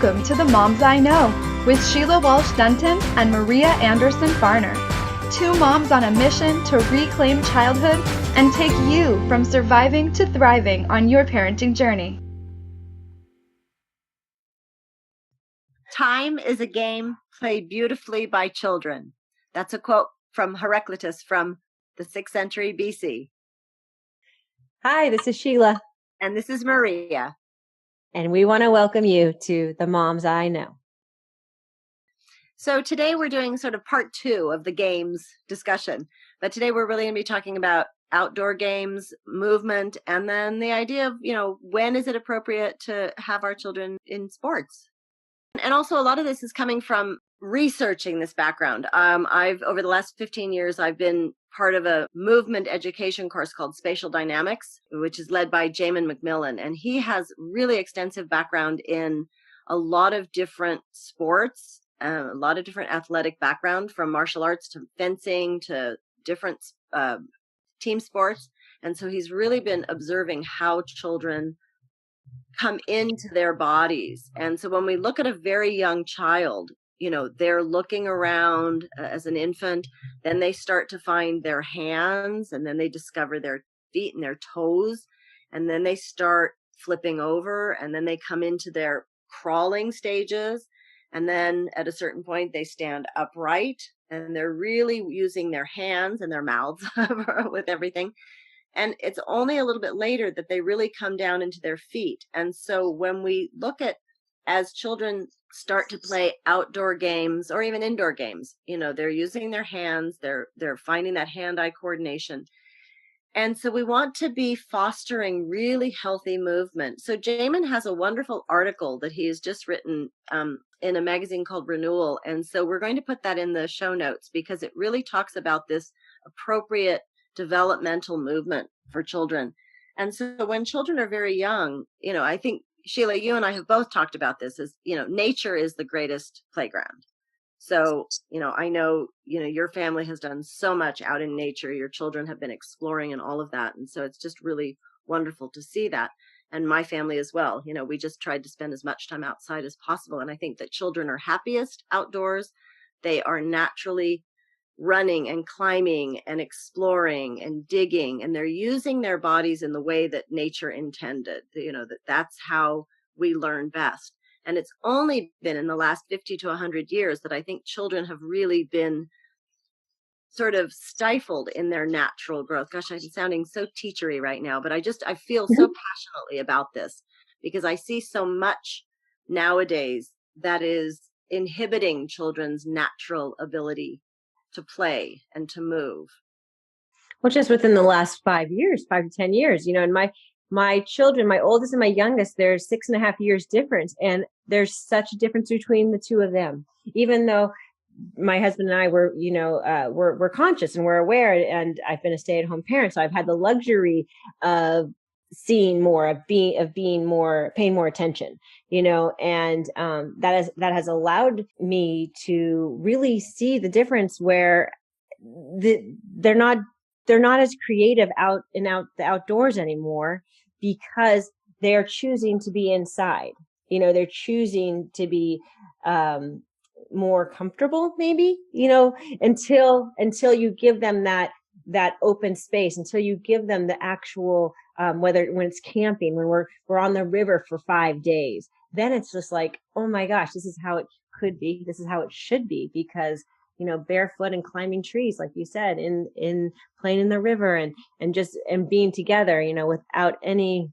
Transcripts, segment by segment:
Welcome to the Moms I Know with Sheila Walsh-Dunton and Maria Anderson-Farner. Two moms on a mission to reclaim childhood and take you from surviving to thriving on your parenting journey. Time is a game played beautifully by children. That's a quote from Heraclitus from the 6th century BC. Hi, this is Sheila. And this is Maria. And we want to welcome you to the Moms I Know. So today we're doing sort of part 2 of the games discussion. But today we're really going to be talking about outdoor games, movement, and then the idea of, when is it appropriate to have our children in sports? And also a lot of this is coming from researching this background. Over the last 15 years, I've been part of a movement education course called Spatial Dynamics, which is led by Jamin McMillan. And he has really extensive background in a lot of different sports, a lot of different athletic background, from martial arts to fencing to different team sports. And so he's really been observing how children come into their bodies. And so when we look at a very young child, they're looking around as an infant, then they start to find their hands, and then they discover their feet and their toes, and then they start flipping over, and then they come into their crawling stages, and then at a certain point they stand upright, and they're really using their hands and their mouths with everything. And it's only a little bit later that they really come down into their feet. And so when we look at, as children start to play outdoor games or even indoor games, they're using their hands, they're finding that hand-eye coordination. And so we want to be fostering really healthy movement. So Jamin has a wonderful article that he has just written in a magazine called Renewal. And so we're going to put that in the show notes because it really talks about this appropriate developmental movement for children. And so when children are very young, I think, Sheila, you and I have both talked about this, is, nature is the greatest playground. So, I know, your family has done so much out in nature. Your children have been exploring and all of that. And so it's just really wonderful to see that. And my family as well. We just tried to spend as much time outside as possible. And I think that children are happiest outdoors. They are naturally running and climbing and exploring and digging, and they're using their bodies in the way that nature intended, that's how we learn best. And it's only been in the last 50 to 100 years that I think children have really been sort of stifled in their natural growth. Gosh, I'm sounding so teachery right now, but I feel so passionately about this because I see so much nowadays that is inhibiting children's natural ability to play and to move. Well, just within the last 5 to 10 years, and my children, my oldest and my youngest, there's 6.5 years difference. And there's such a difference between the two of them, even though my husband and I were, we're conscious and we're aware, and I've been a stay-at-home parent. So I've had the luxury of seeing more, of being more, paying more attention, and that has allowed me to really see the difference where they're not as creative out the outdoors anymore because they're choosing to be inside. They're choosing to be more comfortable, maybe, until you give them that open space, until you give them the actual, when it's camping, when we're on the river for 5 days, then it's just like, oh my gosh, this is how it could be. This is how it should be, because, barefoot and climbing trees, like you said, in playing in the river and being together, without any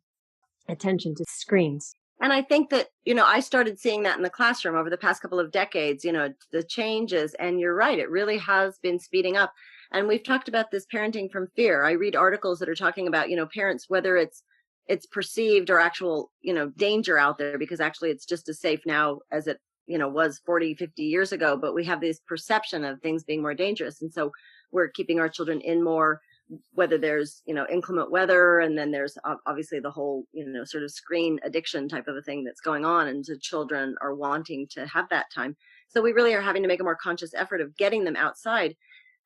attention to screens. And I think that, I started seeing that in the classroom over the past couple of decades, the changes, and you're right, it really has been speeding up. And we've talked about this parenting from fear. I read articles that are talking about, parents, whether it's perceived or actual, danger out there, because actually it's just as safe now as it, was 40, 50 years ago, but we have this perception of things being more dangerous. And so we're keeping our children in more, whether there's, inclement weather, and then there's obviously the whole, sort of screen addiction type of a thing that's going on. And so children are wanting to have that time. So we really are having to make a more conscious effort of getting them outside.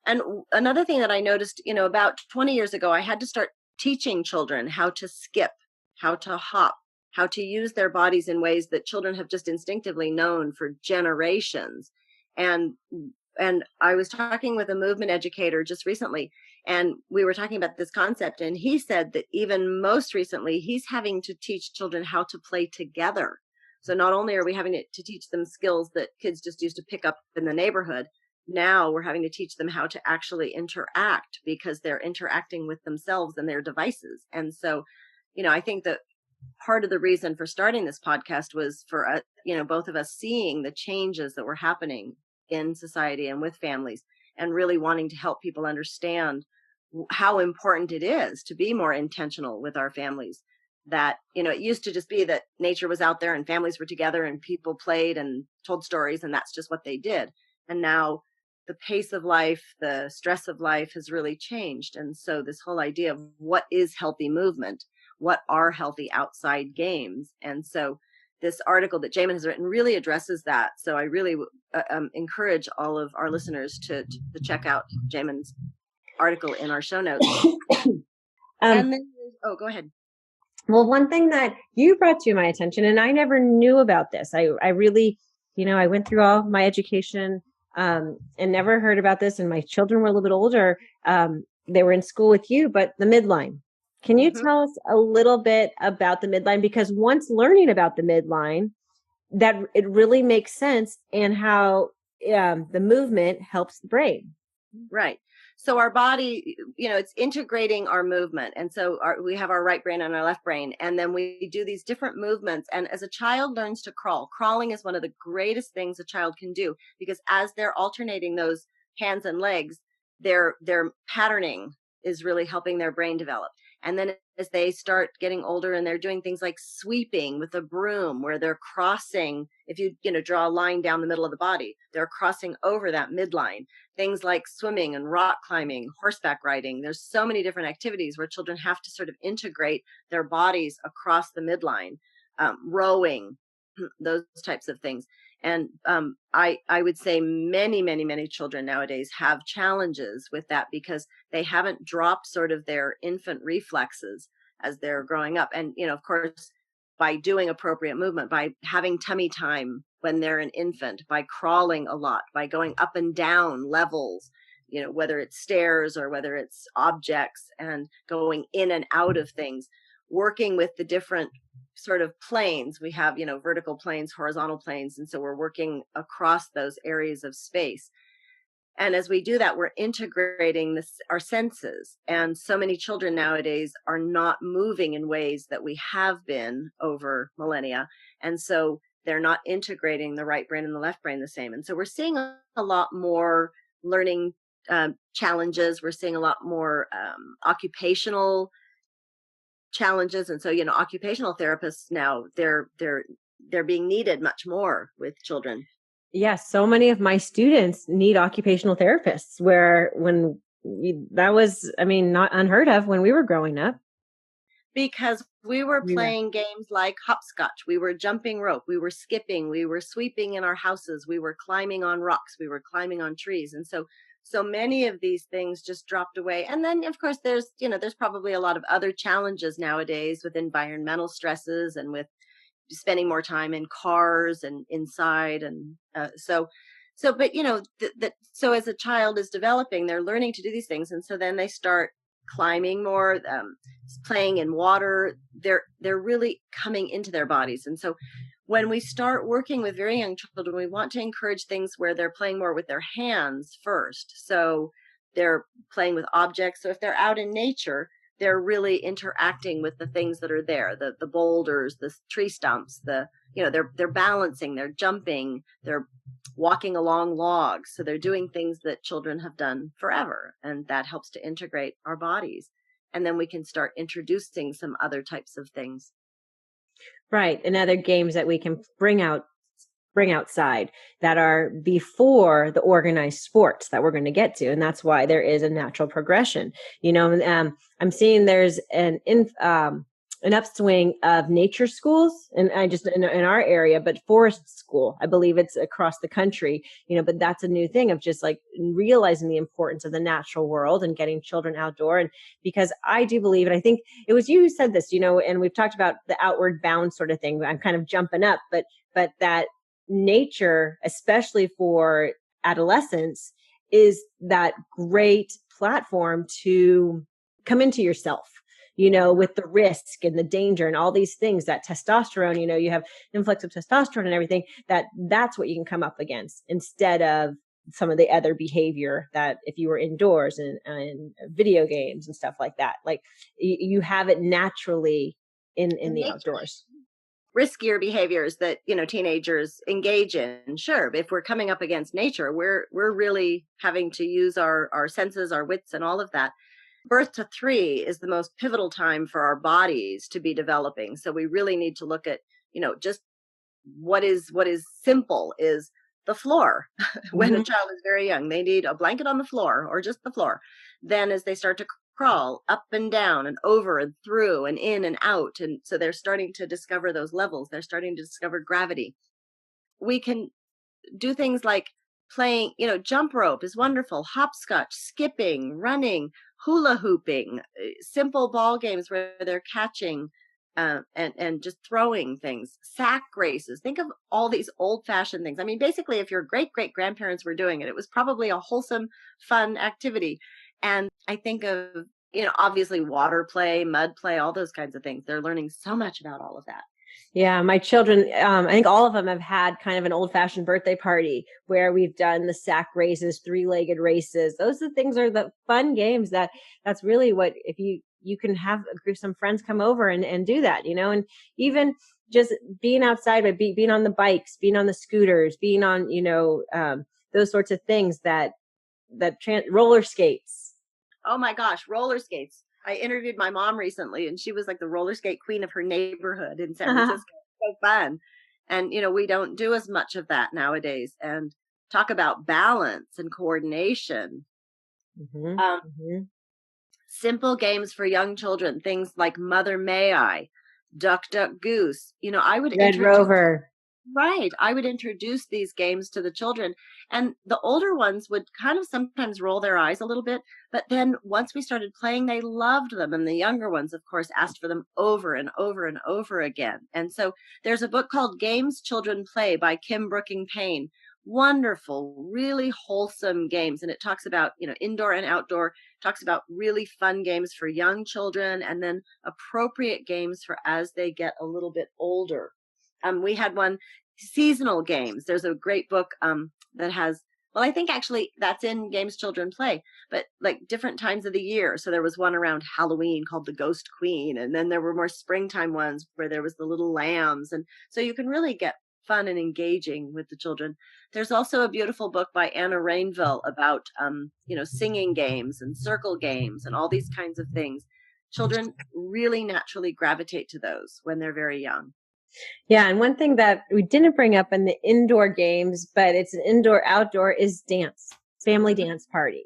And another thing that I noticed, about 20 years ago, I had to start teaching children how to skip, how to hop, how to use their bodies in ways that children have just instinctively known for generations. And I was talking with a movement educator just recently, and we were talking about this concept, and he said that even most recently, he's having to teach children how to play together. So not only are we having to teach them skills that kids just used to pick up in the neighborhood, now we're having to teach them how to actually interact, because they're interacting with themselves and their devices. And so, I think that part of the reason for starting this podcast was for both of us seeing the changes that were happening in society and with families, and really wanting to help people understand how important it is to be more intentional with our families. That, it used to just be that nature was out there and families were together and people played and told stories, and that's just what they did. And now the pace of life, the stress of life has really changed. And so this whole idea of what is healthy movement, what are healthy outside games. And so this article that Jamin has written really addresses that. So I really encourage all of our listeners to check out Jamin's article in our show notes. And then, go ahead. Well, one thing that you brought to my attention, and I never knew about this. I really, I went through all of my education and never heard about this. And my children were a little bit older. They were in school with you, but the midline. Can you tell us a little bit about the midline? Because once learning about the midline, that it really makes sense, and how the movement helps the brain. Right. So our body, it's integrating our movement. And so we have our right brain and our left brain. And then we do these different movements. And as a child learns to crawl, crawling is one of the greatest things a child can do, because as they're alternating those hands and legs, their patterning is really helping their brain develop. And then as they start getting older and they're doing things like sweeping with a broom, where they're crossing, if you draw a line down the middle of the body, they're crossing over that midline. Things like swimming and rock climbing, horseback riding. There's so many different activities where children have to sort of integrate their bodies across the midline, rowing, those types of things. And I would say many, many, many children nowadays have challenges with that, because they haven't dropped sort of their infant reflexes as they're growing up. And, of course, by doing appropriate movement, by having tummy time when they're an infant, by crawling a lot, by going up and down levels, whether it's stairs or whether it's objects, and going in and out of things, working with the different sort of planes. We have, vertical planes, horizontal planes. And so we're working across those areas of space. And as we do that, we're integrating our senses. And so many children nowadays are not moving in ways that we have been over millennia. And so they're not integrating the right brain and the left brain the same. And so we're seeing a lot more learning challenges. We're seeing a lot more occupational challenges. And so, occupational therapists now, they're being needed much more with children. Yes, so many of my students need occupational therapists, that was, not unheard of when we were growing up. Because we were playing games like hopscotch, we were jumping rope, we were skipping, we were sweeping in our houses, we were climbing on rocks, we were climbing on trees. And so many of these things just dropped away. And then, of course, there's probably a lot of other challenges nowadays with environmental stresses and with spending more time in cars and inside. And so as a child is developing, they're learning to do these things. And so then they start climbing more, playing in water. They're really coming into their bodies. And so when we start working with very young children, we want to encourage things where they're playing more with their hands first. So they're playing with objects. So if they're out in nature, they're really interacting with the things that are there, the boulders, the tree stumps, they're balancing, they're jumping, they're walking along logs. So they're doing things that children have done forever. And that helps to integrate our bodies. And then we can start introducing some other types of things. Right. And other games that we can bring outside that are before the organized sports that we're going to get to. And that's why there is a natural progression. I'm seeing there's an upswing of nature schools, and I just in our area, but forest school, I believe it's across the country, but that's a new thing of just like realizing the importance of the natural world and getting children outdoor. And because I do believe, and I think it was you who said this, and we've talked about the outward bound sort of thing. I'm kind of jumping up, but that nature, especially for adolescents, is that great platform to come into yourself, with the risk and the danger and all these things, that testosterone, you have influx of testosterone and everything, that's what you can come up against, instead of some of the other behavior that if you were indoors and video games and stuff like that, like you have it naturally in the outdoors. Riskier behaviors that teenagers engage in, sure, if we're coming up against nature, we're really having to use our senses, our wits, and all of that. Birth to 3 is the most pivotal time for our bodies to be developing. So we really need to look at, just what is simple is the floor. When a child is very young, they need a blanket on the floor or just the floor. Then as they start to crawl up and down and over and through and in and out, and so they're starting to discover those levels. They're starting to discover gravity. We can do things like playing, jump rope is wonderful, hopscotch, skipping, running, hula hooping, simple ball games where they're catching and just throwing things, sack races. Think of all these old-fashioned things. I mean, basically, if your great-great-grandparents were doing it, it was probably a wholesome, fun activity. And I think of, obviously water play, mud play, all those kinds of things. They're learning so much about all of that. Yeah, my children, I think all of them have had kind of an old-fashioned birthday party where we've done the sack races, 3-legged races. Those things are the fun games that's really what, if you can have some friends come over and do that, and even just being outside, but being on the bikes, being on the scooters, being on, those sorts of things, roller skates. Oh my gosh, roller skates. I interviewed my mom recently, and she was like the roller skate queen of her neighborhood in San Francisco. So fun. And, we don't do as much of that nowadays. And talk about balance and coordination. Simple games for young children, things like Mother May I, Duck, Duck, Goose. I would Red Rover. Right. I would introduce these games to the children, and the older ones would kind of sometimes roll their eyes a little bit. But then once we started playing, they loved them. And the younger ones, of course, asked for them over and over and over again. And so there's a book called Games Children Play by Kim Brooking-Payne. Wonderful, really wholesome games. And it talks about, indoor and outdoor, talks about really fun games for young children, and then appropriate games for as they get a little bit older. We had one, seasonal games. There's a great book that has, well, I think actually that's in Games Children Play, but like different times of the year. So there was one around Halloween called The Ghost Queen. And then there were more springtime ones where there was the little lambs. And so you can really get fun and engaging with the children. There's also a beautiful book by Anna Rainville about, singing games and circle games and all these kinds of things. Children really naturally gravitate to those when they're very young. Yeah, and one thing that we didn't bring up in the indoor games, but it's an indoor-outdoor, is dance, family dance party.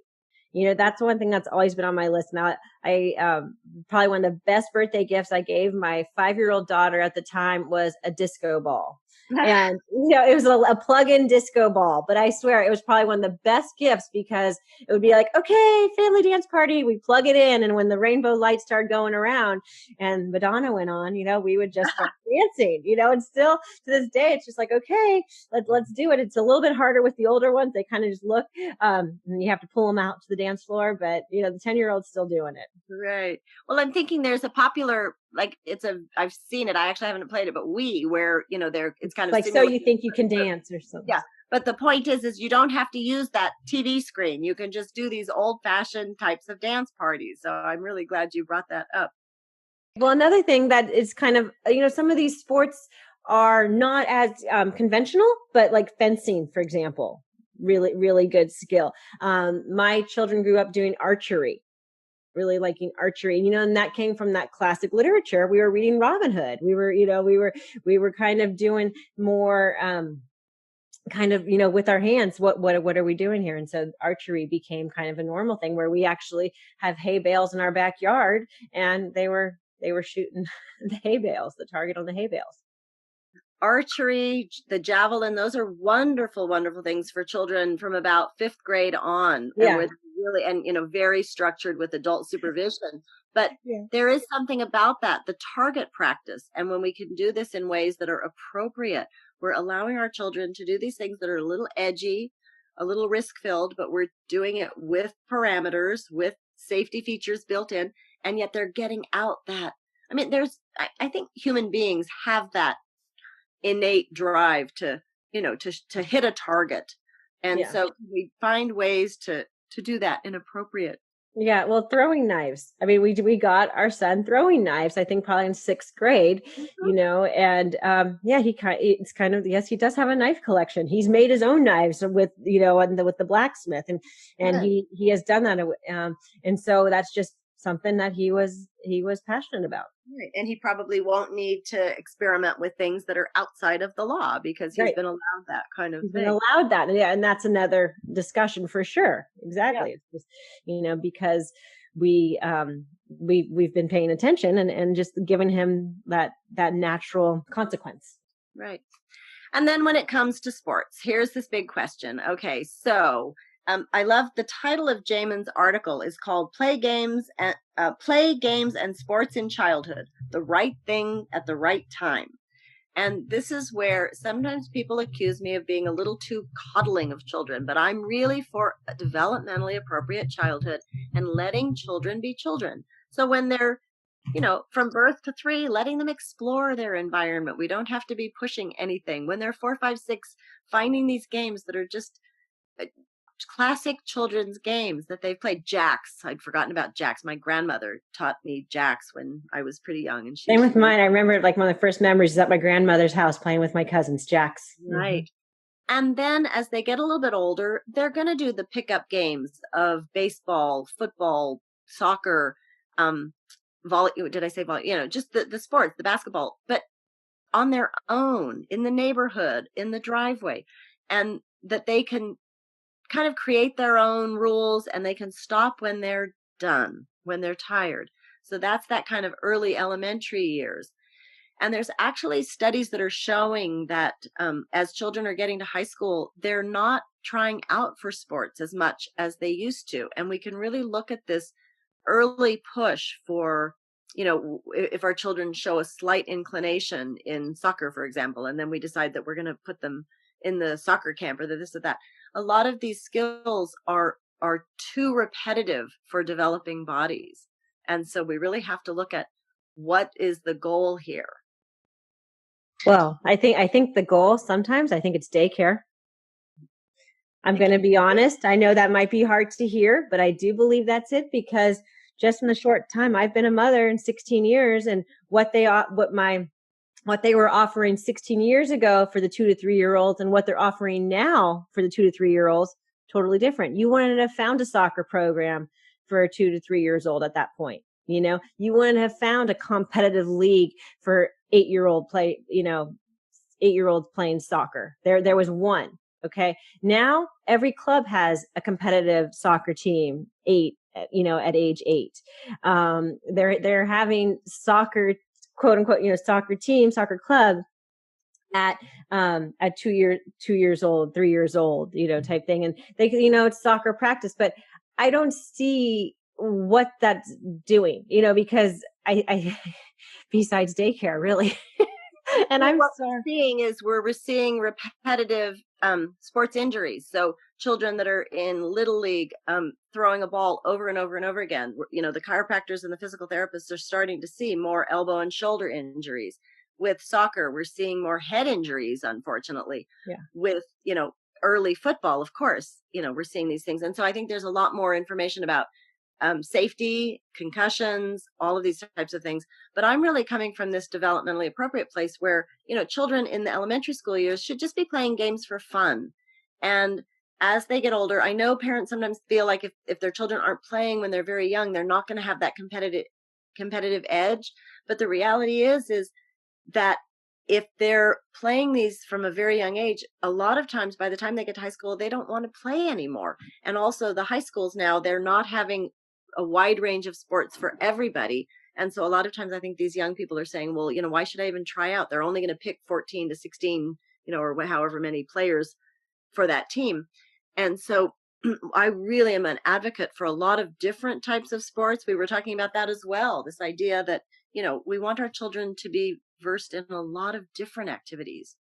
That's one thing that's always been on my list. Now, I probably one of the best birthday gifts I gave my 5-year-old daughter at the time was a disco ball. And, it was a plug-in disco ball, but I swear it was probably one of the best gifts, because it would be like, okay, family dance party, we plug it in. And when the rainbow lights started going around and Madonna went on, we would just start dancing, and still to this day, it's just like, okay, let's do it. It's a little bit harder with the older ones. They kind of just look, and you have to pull them out to the dance floor, but the 10-year-old's still doing it. Right. Well, I'm thinking there's a popular, I've seen it. I actually haven't played it, but where, it's kind of like, so you think you can dance or something. Yeah. But the point is you don't have to use that TV screen. You can just do these old fashioned types of dance parties. So I'm really glad you brought that up. Well, another thing that is kind of, some of these sports are not as conventional, but like fencing, for example, really, really good skill. My children grew up doing archery, really liking archery, and that came from that classic literature. We were reading Robin Hood. We were kind of doing more, with our hands, what are we doing here? And so archery became kind of a normal thing, where we actually have hay bales in our backyard, and they were they were shooting the hay bales, the target on the hay bales. Archery, the javelin, those are wonderful, wonderful things for children from about 5th grade on. Yeah. And with really, and, very structured with adult supervision. But there is something about that, the target practice. And when we can do this in ways that are appropriate, we're allowing our children to do these things that are a little edgy, a little risk filled, but we're doing it with parameters, with safety features built in. And yet they're getting out that, I think human beings have that innate drive to hit a target, and so we find ways to do that inappropriate. Well, throwing knives, we got our son throwing knives, I think probably in 6th grade, and it's kind of, yes, he does have a knife collection. He's made his own knives with with the blacksmith, and he has done that, and so that's just something that he was passionate about. Right. And he probably won't need to experiment with things that are outside of the law because he's been allowed that kind of thing. Been allowed that. Yeah. And that's another discussion for sure. Exactly. Yeah. It's just, because we've been paying attention and just giving him that natural consequence. Right. And then when it comes to sports, here's this big question. Okay. So I love the title of Jamin's article is called Play Games and Sports in Childhood, the Right Thing at the Right Time. And this is where sometimes people accuse me of being a little too coddling of children, but I'm really for a developmentally appropriate childhood and letting children be children. So when they're, from birth to 3, letting them explore their environment. We don't have to be pushing anything. When they're 4, 5, 6, finding these games that are just classic children's games that they've played. Jacks. I'd forgotten about jacks. My grandmother taught me jacks when I was pretty young. And same with mine. I remember one of the first memories is at my grandmother's house playing with my cousins, jacks. Right. Mm-hmm. And then as they get a little bit older, they're going to do the pickup games of baseball, football, soccer, did I say volley? Just the sports, the basketball, but on their own, in the neighborhood, in the driveway, and that they can kind of create their own rules and they can stop when they're done, when they're tired. So that's that kind of early elementary years. And there's actually studies that are showing that as children are getting to high school, they're not trying out for sports as much as they used to. And we can really look at this early push for, if our children show a slight inclination in soccer, for example, and then we decide that we're going to put them in the soccer camp or this or that. A lot of these skills are too repetitive for developing bodies. And so we really have to look at what is the goal here. Well, I think the goal sometimes, I think it's daycare. I'm going to be honest. I know that might be hard to hear, but I do believe that's it because just in the short time I've been a mother in 16 years and what they were offering 16 years ago for the 2 to 3 year olds and what they're offering now for the 2 to 3 year olds, totally different. You wouldn't have found a soccer program for a 2 to 3 years old at that point. You wouldn't have found a competitive league for 8-year-olds playing soccer. There was one. Okay. Now every club has a competitive soccer team, at age 8. They're having soccer, quote unquote, soccer club at 2 years old, 3 years old, type thing. And they, it's soccer practice, but I don't see what that's doing, because I besides daycare, really. And what we're seeing is we're seeing repetitive sports injuries. So children that are in Little League throwing a ball over and over and over again. The chiropractors and the physical therapists are starting to see more elbow and shoulder injuries. With soccer, we're seeing more head injuries, unfortunately. Yeah. With, early football, of course, we're seeing these things. And so I think there's a lot more information about safety, concussions, all of these types of things. But I'm really coming from this developmentally appropriate place where, children in the elementary school years should just be playing games for fun. And as they get older, I know parents sometimes feel like if their children aren't playing when they're very young, they're not going to have that competitive edge. But the reality is that if they're playing these from a very young age, a lot of times by the time they get to high school, they don't want to play anymore. And also the high schools now, they're not having a wide range of sports for everybody. And so a lot of times I think these young people are saying, well, why should I even try out? They're only going to pick 14 to 16, or however many players for that team. And so I really am an advocate for a lot of different types of sports. We were talking about that as well. This idea that, we want our children to be versed in a lot of different activities.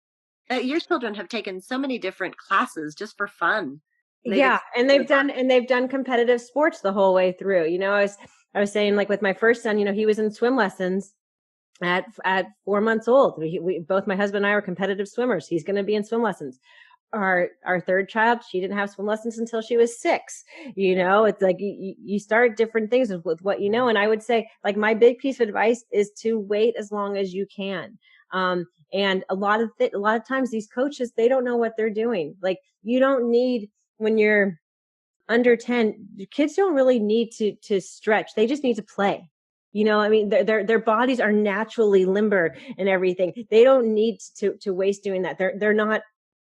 Your children have taken so many different classes just for fun. Yeah, and they've done competitive sports the whole way through. I was saying, like with my first son, he was in swim lessons at 4 months old. We both, my husband and I, are competitive swimmers. He's going to be in swim lessons. Our third child, she didn't have swim lessons until she was 6. It's like you start different things with what you know. And I would say, like, my big piece of advice is to wait as long as you can. And a lot of times these coaches, they don't know what they're doing. Like, you don't need, when you're under 10, kids don't really need to stretch. They just need to play. Their bodies are naturally limber and everything. They don't need to waste doing that. They're not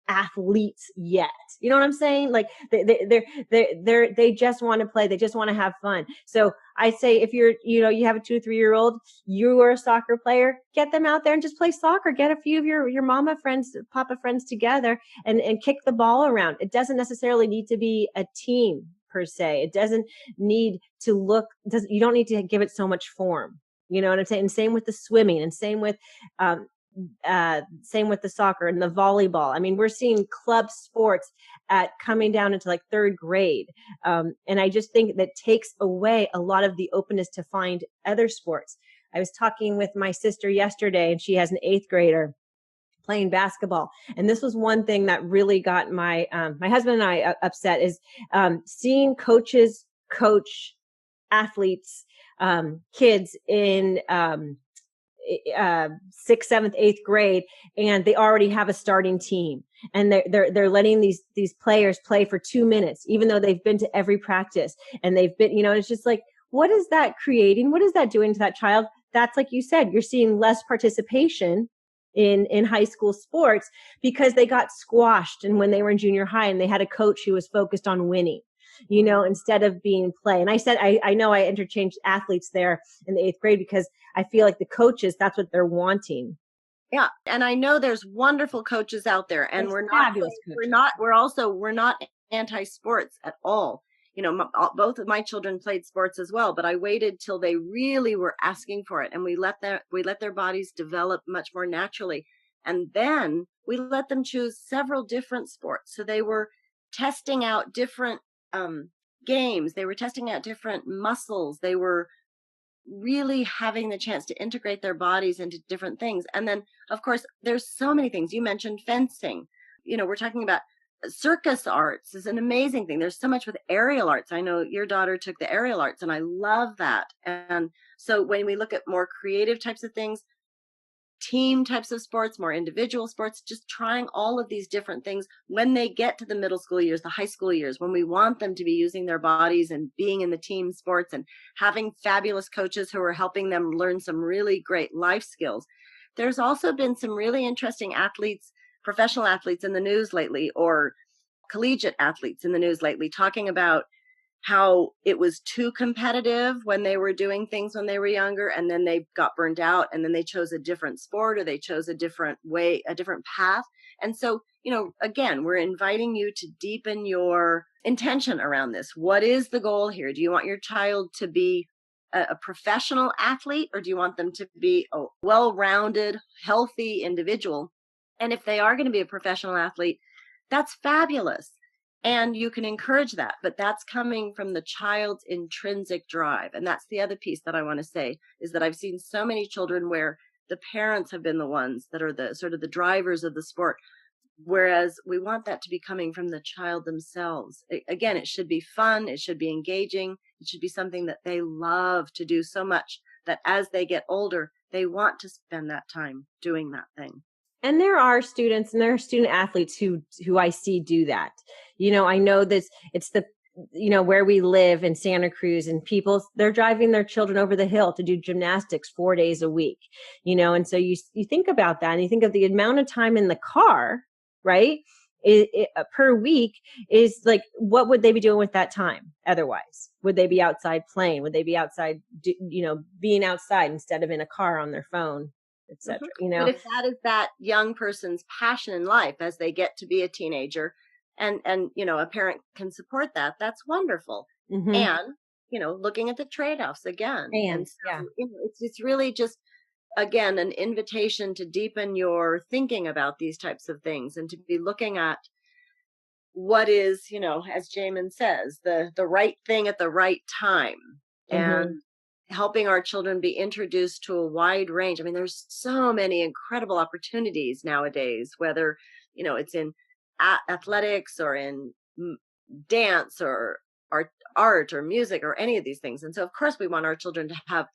athletes yet. You know what I'm saying? Like they just want to play. They just want to have fun. So I say, if you have a 2 or 3 year old, you are a soccer player, get them out there and just play soccer. Get a few of your mama friends, papa friends together and kick the ball around. It doesn't necessarily need to be a team per se. It doesn't need to you don't need to give it so much form. You know what I'm saying? And same with the swimming, and same with the soccer and the volleyball. I mean, we're seeing club sports coming down into like 3rd grade. And I just think that takes away a lot of the openness to find other sports. I was talking with my sister yesterday, and she has an 8th grader playing basketball. And this was one thing that really got my husband and I upset, is seeing coaches coach athletes, kids in 6th, 7th, 8th grade, and they already have a starting team, and they're letting these players play for 2 minutes, even though they've been to every practice, and they've been, it's just like, what is that creating? What is that doing to that child? That's, like you said, you're seeing less participation in high school sports because they got squashed, and when they were in junior high and they had a coach who was focused on winning, instead of being play. And I said, I know I interchanged athletes there in the 8th grade because I feel like the coaches, that's what they're wanting. Yeah. And I know there's wonderful coaches out there, and we're not anti-sports at all. Both of my children played sports as well, but I waited till they really were asking for it. And we let their bodies develop much more naturally. And then we let them choose several different sports. So they were testing out different games. They were testing out different muscles. They were really having the chance to integrate their bodies into different things. And then, of course, there's so many things. You mentioned fencing. We're talking about circus arts is an amazing thing. There's so much with aerial arts. I know your daughter took the aerial arts, and I love that. And so when we look at more creative types of things, team types of sports, more individual sports, just trying all of these different things when they get to the middle school years, the high school years, when we want them to be using their bodies and being in the team sports and having fabulous coaches who are helping them learn some really great life skills. There's also been some really interesting athletes, professional athletes in the news lately, or collegiate athletes in the news lately, talking about how it was too competitive when they were doing things when they were younger, and then they got burned out, and then they chose a different sport, or they chose a different way, a different path. And so, again, we're inviting you to deepen your intention around this. What is the goal here? Do you want your child to be a professional athlete, or do you want them to be a well-rounded, healthy individual? And if they are going to be a professional athlete, that's fabulous. And you can encourage that, but that's coming from the child's intrinsic drive. And that's the other piece that I want to say, is that I've seen so many children where the parents have been the ones that are the sort of the drivers of the sport, whereas we want that to be coming from the child themselves. Again, it should be fun. It should be engaging. It should be something that they love to do so much that as they get older, they want to spend that time doing that thing. And there are students and there are student athletes who I see do that. I know this, it's the, where we live in Santa Cruz, and they're driving their children over the hill to do gymnastics 4 days a week, and so you think about that, and you think of the amount of time in the car, right? per week is like, what would they be doing with that time otherwise? Would they be outside playing? Would they be outside, being outside instead of in a car on their phone, etc.? But if that is that young person's passion in life as they get to be a teenager, and a parent can support that, that's wonderful. Mm-hmm. And looking at the trade-offs again, and so, yeah, it's really just, again, an invitation to deepen your thinking about these types of things and to be looking at what is, as Jamin says, the right thing at the right time, and helping our children be introduced to a wide range. I mean, there's so many incredible opportunities nowadays, whether, it's in athletics or in dance or art or music or any of these things. And so, of course, we want our children to have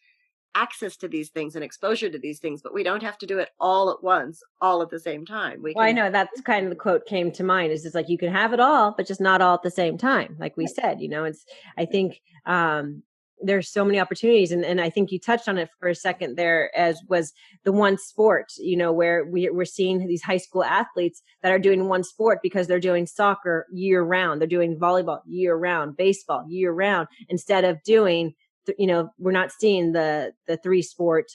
access to these things and exposure to these things, but we don't have to do it all at once, all at the same time. I know that's kind of the quote came to mind, is it's like, you can have it all, but just not all at the same time. Like we said, I think, there's so many opportunities. And I think you touched on it for a second there, as was the one sport, where we're seeing these high school athletes that are doing one sport because they're doing soccer year round. They're doing volleyball year round, baseball year round, instead of doing, we're not seeing the 3-sport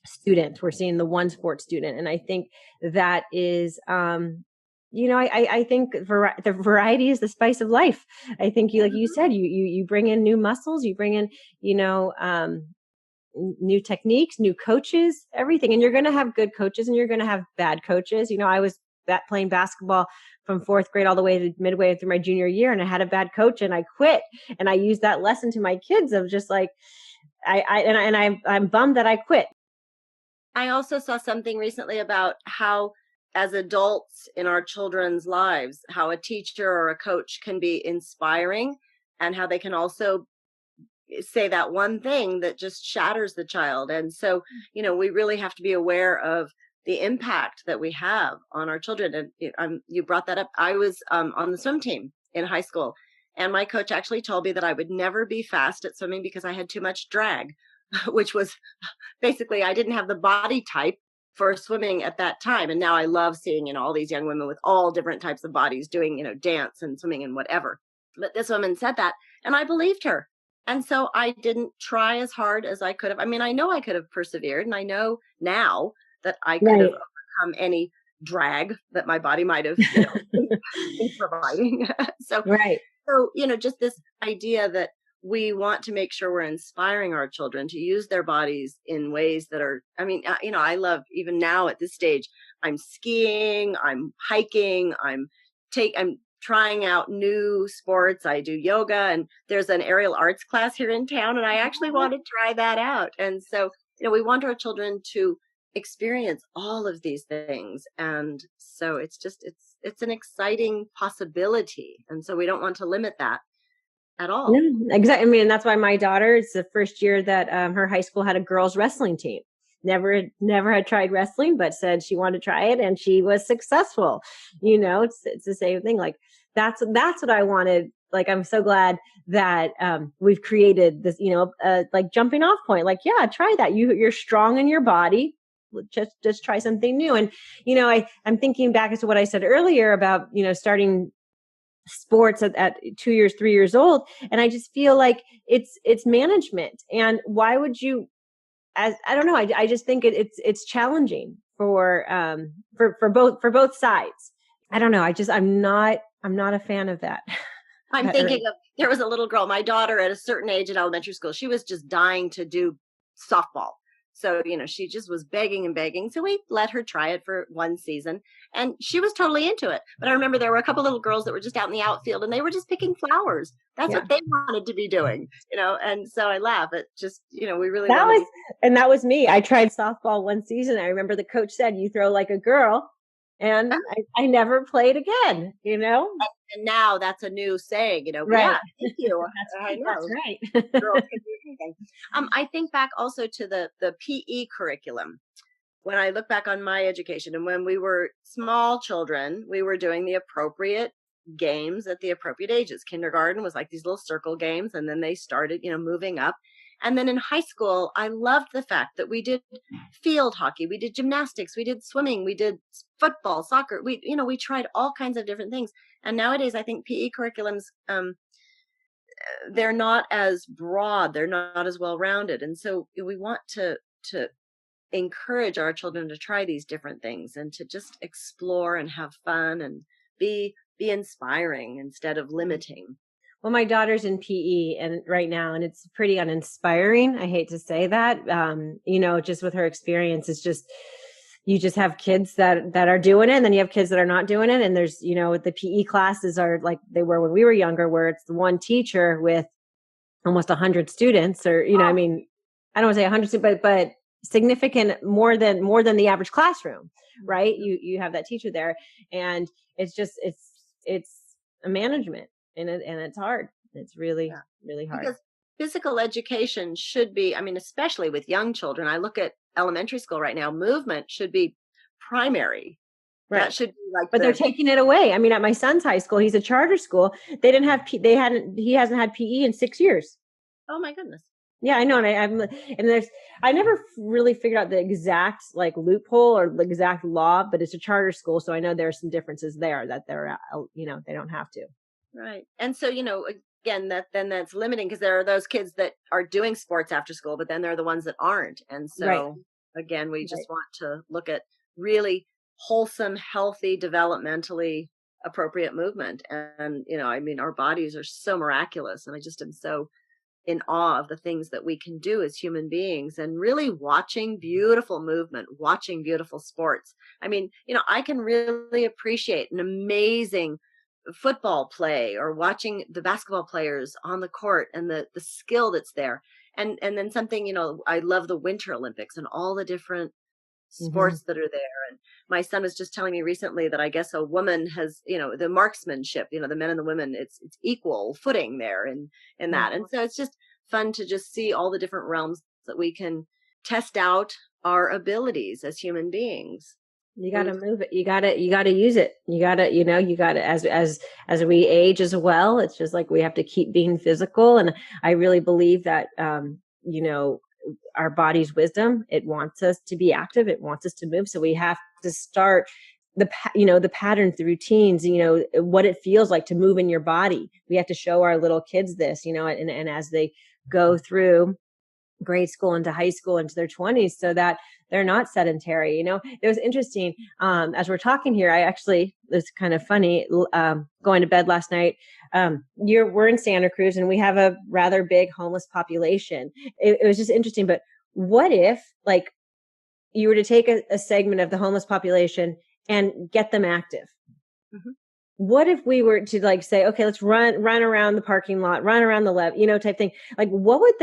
student. We're seeing the 1-sport student. And I think that is, I think the variety is the spice of life. I think like you said, you bring in new muscles, you bring in, new techniques, new coaches, everything. And you're going to have good coaches and you're going to have bad coaches. I was playing basketball from 4th grade all the way to midway through my junior year, and I had a bad coach and I quit. And I used that lesson to my kids of just like, I'm bummed that I quit. I also saw something recently about how, as adults in our children's lives, how a teacher or a coach can be inspiring, and how they can also say that one thing that just shatters the child. And so, we really have to be aware of the impact that we have on our children. And you brought that up. I was on the swim team in high school, and my coach actually told me that I would never be fast at swimming because I had too much drag, which was basically, I didn't have the body type for swimming at that time. And now I love seeing, all these young women with all different types of bodies doing, dance and swimming and whatever. But this woman said that, and I believed her. And so I didn't try as hard as I could have. I mean, I know I could have persevered, and I know now that I could have overcome any drag that my body might have been providing. So, just this idea that we want to make sure we're inspiring our children to use their bodies in ways that are, I love, even now at this stage, I'm skiing, I'm hiking, I'm trying out new sports. I do yoga, and there's an aerial arts class here in town, and I actually want to try that out. And so, we want our children to experience all of these things. And so it's an exciting possibility. And so we don't want to limit that at all. Yeah, exactly. I mean, that's why my daughter, it's the first year that her high school had a girls wrestling team. Never had tried wrestling, but said she wanted to try it, and she was successful. It's the same thing. Like that's what I wanted. Like, I'm so glad that we've created this, like jumping off point. Like, yeah, try that. You're strong in your body. Just try something new. And I'm thinking back to what I said earlier about starting sports at 2 years, 3 years old, and I just feel like it's management. And why would you? I don't know. I just think it's challenging for both sides. I don't know. I'm not a fan of that. I'm thinking of, there was a little girl, my daughter at a certain age in elementary school, she was just dying to do softball. So, she just was begging and begging. So we let her try it for one season, and she was totally into it. But I remember there were a couple little girls that were just out in the outfield, and they were just picking flowers. That's what they wanted to be doing, and so I laugh at just, we really. That was me. I tried softball one season. I remember the coach said, "You throw like a girl." And I never played again, And now that's a new saying, Right. Yeah, thank you. That's right. Girls can do anything. I think back also to the PE curriculum. When I look back on my education, and when we were small children, we were doing the appropriate games at the appropriate ages. Kindergarten was like these little circle games, and then they started, moving up. And then in high school, I loved the fact that we did field hockey, we did gymnastics, we did swimming, we did football, soccer. We tried all kinds of different things. And nowadays, I think PE curriculums, they're not as broad, they're not as well rounded. And so we want to encourage our children to try these different things and to just explore and have fun and be inspiring instead of limiting. Well, my daughter's in PE and right now, and it's pretty uninspiring. I hate to say that. Just with her experience, it's just, you just have kids that are doing it, and then you have kids that are not doing it. And there's, the PE classes are like they were when we were younger, where it's the one teacher with almost 100 students, or, I mean, I don't want to say 100, but significant more than the average classroom, right? You have that teacher there, and it's just, it's a management. And it's hard. It's really, really hard. Because physical education should be, I mean, especially with young children, I look at elementary school right now, movement should be primary. Right. That should be like, but they're taking it away. I mean, at my son's high school, he's a charter school. He hasn't had PE in 6 years. Oh my goodness. Yeah, I know. And I never really figured out the exact like loophole or the exact law, but it's a charter school. So I know there are some differences there that they're, they don't have to. Right. And so, again, that's limiting, because there are those kids that are doing sports after school, but then there are the ones that aren't. And so, again, we just want to look at really wholesome, healthy, developmentally appropriate movement. And, I mean, our bodies are so miraculous. And I just am so in awe of the things that we can do as human beings, and really watching beautiful movement, watching beautiful sports. I mean, I can really appreciate an amazing football play, or watching the basketball players on the court and the skill that's there. And then something, I love the Winter Olympics and all the different sports that are there. And my son was just telling me recently that I guess a woman has, the marksmanship, the men and the women, it's equal footing there in that. And so it's just fun to just see all the different realms that we can test out our abilities as human beings. You got to move it. You got to use it. You got to, as we age as well, it's just like we have to keep being physical. And I really believe that, our body's wisdom, it wants us to be active. It wants us to move. So we have to start the patterns, the routines, what it feels like to move in your body. We have to show our little kids this, and as they go through grade school into high school into their 20s, so that they're not sedentary. It was interesting. As we're talking here, it's kind of funny, going to bed last night. We're in Santa Cruz and we have a rather big homeless population. It was just interesting. But what if like you were to take a segment of the homeless population and get them active? Mm-hmm. What if we were to like say, okay, let's run around the parking lot, run around the left, type thing. Like, what would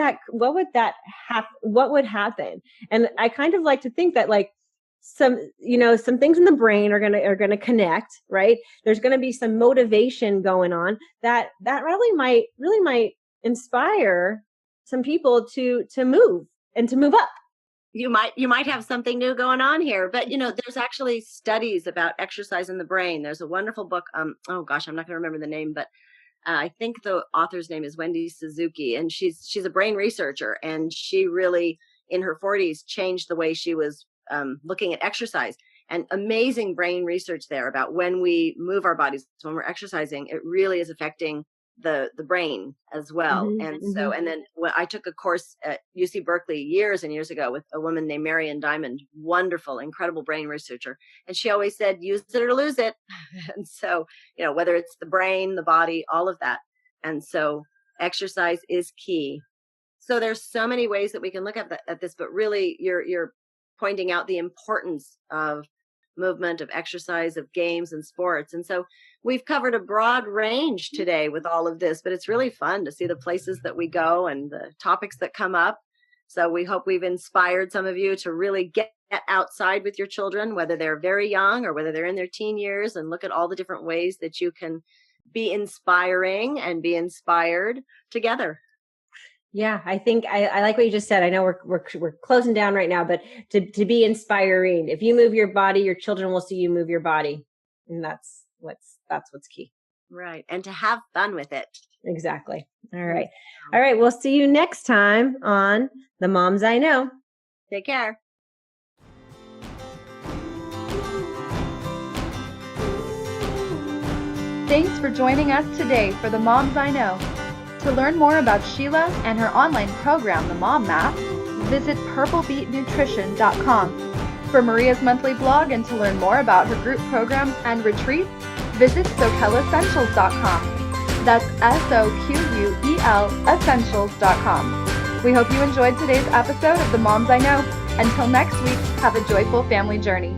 happen? And I kind of like to think that like some things in the brain are going to connect, right? There's going to be some motivation going on that really might inspire some people to move and to move up. You might have something new going on here, but there's actually studies about exercise in the brain. There's a wonderful book. Oh gosh, I'm not going to remember the name, but I think the author's name is Wendy Suzuki, and she's a brain researcher, and she really in her 40s changed the way she was looking at exercise. And amazing brain research there about when we move our bodies, when we're exercising, it really is affecting the brain as well. And then when I took a course at UC Berkeley years and years ago with a woman named Marian Diamond, wonderful, incredible brain researcher. And she always said, use it or lose it. And so, whether it's the brain, the body, all of that. And so exercise is key. So there's so many ways that we can look at this, but really you're pointing out the importance of movement, of exercise, of games and sports. And so we've covered a broad range today with all of this, but it's really fun to see the places that we go and the topics that come up. So we hope we've inspired some of you to really get outside with your children, whether they're very young or whether they're in their teen years, and look at all the different ways that you can be inspiring and be inspired together. Yeah, I think I like what you just said. I know we're closing down right now, but to be inspiring. If you move your body, your children will see you move your body, and that's what's key. Right. And to have fun with it. Exactly. All right. All right. We'll see you next time on The Moms I Know. Take care. Thanks for joining us today for The Moms I Know. To learn more about Sheila and her online program, The Mom Map, visit purplebeetnutrition.com. For Maria's monthly blog and to learn more about her group programs and retreats, visit soquelessentials.com. That's SOQUEL essentials.com. We hope you enjoyed today's episode of The Moms I Know. Until next week, have a joyful family journey.